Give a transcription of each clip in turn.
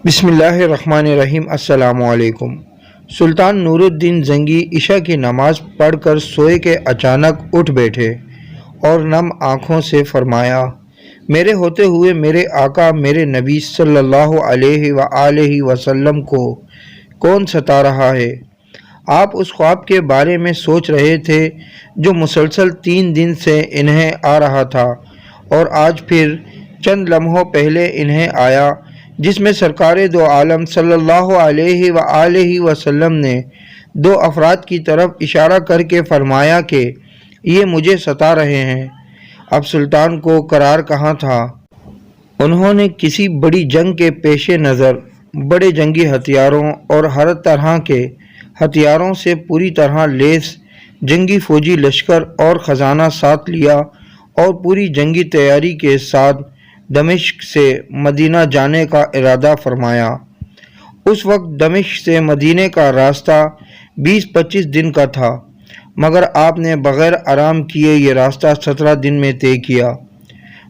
بسم اللہ الرحمن الرحیم۔ السلام علیکم۔ سلطان نور الدین زنگی عشاء کی نماز پڑھ کر سوئے کہ اچانک اٹھ بیٹھے اور نم آنکھوں سے فرمایا، میرے ہوتے ہوئے میرے آقا میرے نبی صلی اللہ علیہ وآلہ وسلم کو کون ستا رہا ہے؟ آپ اس خواب کے بارے میں سوچ رہے تھے جو مسلسل 3 دن سے انہیں آ رہا تھا اور آج پھر چند لمحوں پہلے انہیں آیا، جس میں سرکار دو عالم صلی اللہ علیہ وآلہ وسلم نے 2 افراد کی طرف اشارہ کر کے فرمایا کہ یہ مجھے ستا رہے ہیں۔ اب سلطان کو قرار کہاں تھا؟ انہوں نے کسی بڑی جنگ کے پیش نظر بڑے جنگی ہتھیاروں اور ہر طرح کے ہتھیاروں سے پوری طرح لیس جنگی فوجی لشکر اور خزانہ ساتھ لیا اور پوری جنگی تیاری کے ساتھ دمشق سے مدینہ جانے کا ارادہ فرمایا۔ اس وقت دمشق سے مدینے کا راستہ 20-25 دن کا تھا، مگر آپ نے بغیر آرام کیے یہ راستہ 17 دن میں طے کیا۔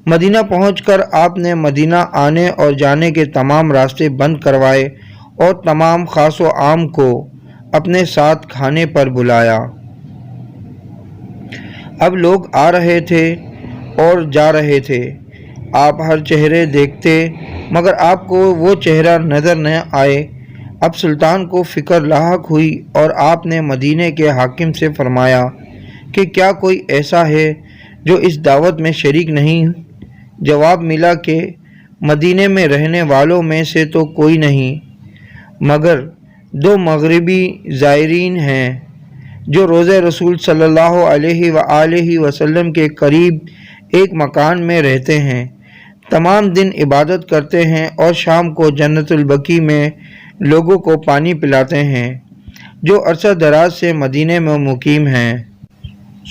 مدینہ پہنچ کر آپ نے مدینہ آنے اور جانے کے تمام راستے بند کروائے اور تمام خاص و عام کو اپنے ساتھ کھانے پر بلایا۔ اب لوگ آ رہے تھے اور جا رہے تھے، آپ ہر چہرے دیکھتے مگر آپ کو وہ چہرہ نظر نہ آئے۔ اب سلطان کو فکر لاحق ہوئی اور آپ نے مدینے کے حاکم سے فرمایا کہ کیا کوئی ایسا ہے جو اس دعوت میں شریک نہیں؟ جواب ملا کہ مدینے میں رہنے والوں میں سے تو کوئی نہیں، مگر 2 مغربی زائرین ہیں جو روضہ رسول صلی اللہ علیہ وآلہ وسلم کے قریب ایک مکان میں رہتے ہیں، تمام دن عبادت کرتے ہیں اور شام کو جنت البقیع میں لوگوں کو پانی پلاتے ہیں، جو عرصہ دراز سے مدینے میں مقیم ہیں۔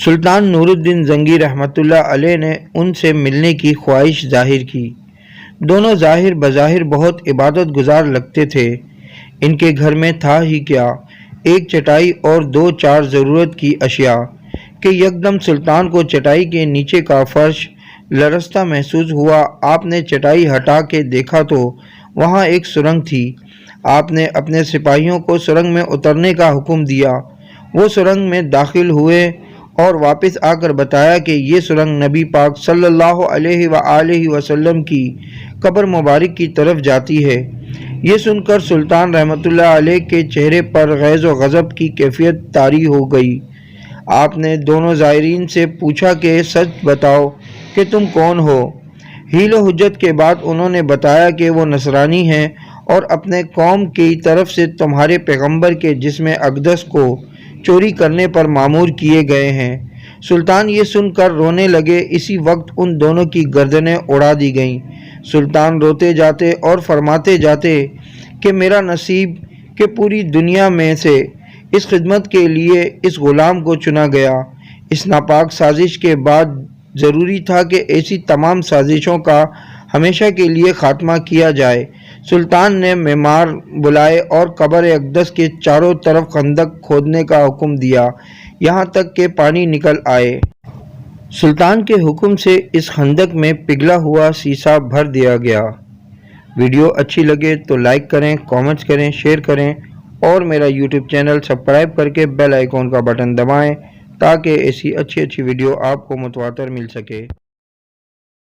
سلطان نور الدین زنگی رحمۃ اللہ علیہ نے ان سے ملنے کی خواہش ظاہر کی۔ دونوں ظاہر بظاہر بہت عبادت گزار لگتے تھے۔ ان کے گھر میں تھا ہی کیا، ایک چٹائی اور 2-4 ضرورت کی اشیاء کہ یکدم سلطان کو چٹائی کے نیچے کا فرش لرزتا محسوس ہوا۔ آپ نے چٹائی ہٹا کے دیکھا تو وہاں ایک سرنگ تھی۔ آپ نے اپنے سپاہیوں کو سرنگ میں اترنے کا حکم دیا۔ وہ سرنگ میں داخل ہوئے اور واپس آ کر بتایا کہ یہ سرنگ نبی پاک صلی اللہ علیہ وآلہ وسلم کی قبر مبارک کی طرف جاتی ہے۔ یہ سن کر سلطان رحمۃ اللہ علیہ کے چہرے پر غیظ و غضب کی کیفیت طاری ہو گئی۔ آپ نے دونوں زائرین سے پوچھا کہ سچ بتاؤ کہ تم کون ہو؟ حیل و حجت کے بعد انہوں نے بتایا کہ وہ نصرانی ہیں اور اپنے قوم کی طرف سے تمہارے پیغمبر کے جسم اقدس کو چوری کرنے پر مامور کیے گئے ہیں۔ سلطان یہ سن کر رونے لگے۔ اسی وقت ان دونوں کی گردنیں اڑا دی گئیں۔ سلطان روتے جاتے اور فرماتے جاتے کہ میرا نصیب کہ پوری دنیا میں سے اس خدمت کے لیے اس غلام کو چنا گیا۔ اس ناپاک سازش کے بعد ضروری تھا کہ ایسی تمام سازشوں کا ہمیشہ کے لیے خاتمہ کیا جائے۔ سلطان نے معمار بلائے اور قبر اقدس کے چاروں طرف خندق کھودنے کا حکم دیا، یہاں تک کہ پانی نکل آئے۔ سلطان کے حکم سے اس خندق میں پگھلا ہوا سیسا بھر دیا گیا۔ ویڈیو اچھی لگے تو لائک کریں، کامنٹس کریں، شیئر کریں اور میرا یوٹیوب چینل سبسکرائب کر کے بیل آئیکن کا بٹن دبائیں تاکہ ایسی اچھی ویڈیو آپ کو متواتر مل سکے۔